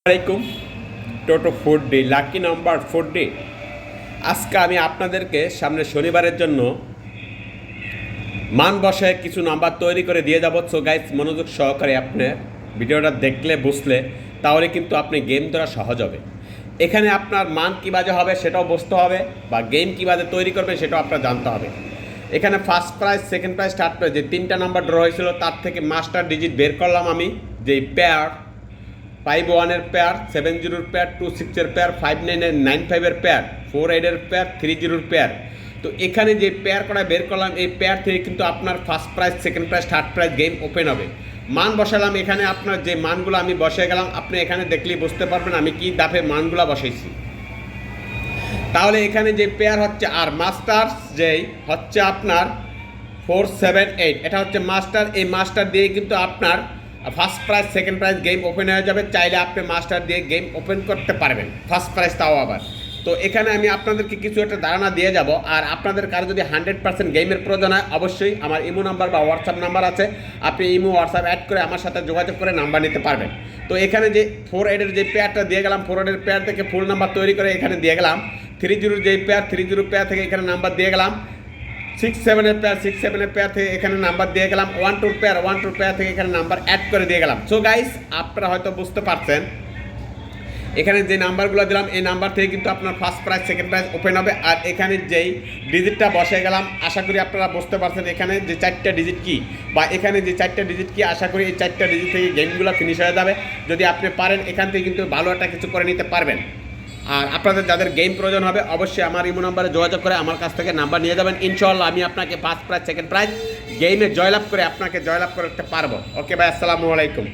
আসসালামাইকুম। টোটো 4D lucky number 4D। আজকে আমি আপনাদেরকে সামনে শনিবারের জন্য মান বসায় কিছু নাম্বার তৈরি করে দিয়ে যাব। সো গাইস, মনোযোগ সহকারে আপনার ভিডিওটা দেখলে বুঝলে তাহলে কিন্তু আপনি গেম ধরা সহজ হবে। এখানে আপনার মান কীভাবে হবে সেটাও বুঝতে হবে, বা গেম কীভাবে তৈরি করবে সেটাও আপনার জানতে হবে। এখানে first prize, second prize, third prize যে তিনটা নাম্বার ড্র হয়েছিল তার থেকে মাস্টার ডিজিট বের করলাম আমি। যেই পেয়ার 5-1-এর পেয়ার, 7-0-এর পেয়ার, 2-6-এর পেয়ার, 5-9-এর 9-5-এর পেয়ার, 4-8-এর পেয়ার, 3-0-এর পেয়ার। তো এখানে যে পেয়ার করা বের করলাম এই পেয়ার থেকে কিন্তু আপনার first prize, second prize, third prize game open হবে। মান বসালাম এখানে, আপনার যে মানগুলো আমি বসে গেলাম আপনি এখানে দেখলেই বুঝতে পারবেন আমি কি দাপে মানগুলো বসাইছি। তাহলে এখানে যে পেয়ার হচ্ছে আর মাস্টার্স যেই হচ্ছে আপনার 4-7-8, এটা হচ্ছে মাস্টার। এই মাস্টার দিয়ে কিন্তু আপনার first prize, second prize game open হয়ে যাবে। চাইলে আপনি মাস্টার দিয়ে গেম ওপেন করতে পারবেন, ফার্স্ট প্রাইজ তাও আবার। তো এখানে আমি আপনাদেরকে কিছু একটা ধারণা দিয়ে যাব। আর আপনাদের কারো যদি 100% গেমের প্রয়োজন হয় অবশ্যই আমার ইমো নাম্বার বা হোয়াটসঅ্যাপ নাম্বার আছে, আপনি ইমো হোয়াটসঅ্যাপ অ্যাড করে আমার সাথে যোগাযোগ করে নাম্বার নিতে পারবেন। তো এখানে যে 4-8-এর যে পেয়ারটা দিয়ে গেলাম, 4-8-এর পেয়ার থেকে ফুল নাম্বার তৈরি করে এখানে দিয়ে গেলাম। 3-0-এর যে পেয়ার, 3-0 পেয়ার থেকে এখানে নাম্বার দিয়ে গেলাম। 6-7-এর পেয়ার, 6-7-এর পেয়ার থেকে এখানে নাম্বার দিয়ে গেলাম। 1-2 পেয়ার, 1-2 পেয়ার থেকে এখানে নাম্বার অ্যাড করে দিয়ে গেলাম। সো গাইস, আপনারা হয়তো বুঝতে পারছেন এখানে যে নাম্বারগুলো দিলাম এই নাম্বার থেকে কিন্তু আপনার first prize, second prize open হবে। আর এখানে যেই ডিজিটটা বসে গেলাম আশা করি আপনারা বুঝতে পারছেন এখানে যে 4টা ডিজিট কি, বা এখানে যে 4টা ডিজিট কি, আশা করি এই 4টা ডিজিট থেকে গেমগুলো ফিনিশ হয়ে যাবে। যদি আপনি পারেন এখান থেকে কিন্তু ভালো একটা কিছু করে নিতে পারবেন। আর আপনাদের যাদের গেম প্রয়োজন হবে অবশ্যই আমার ইমো নাম্বারে যোগাযোগ করে আমার কাছ থেকে নাম্বার নিয়ে যাবেন। ইনশাআল্লাহ আমি আপনাকে ফার্স্ট প্রাইজ, সেকেন্ড প্রাইজ গেমে জয়লাভ করে আপনাকে জয়লাভ করতে পারবো। ওকে ভাই, আসসালামু আলাইকুম।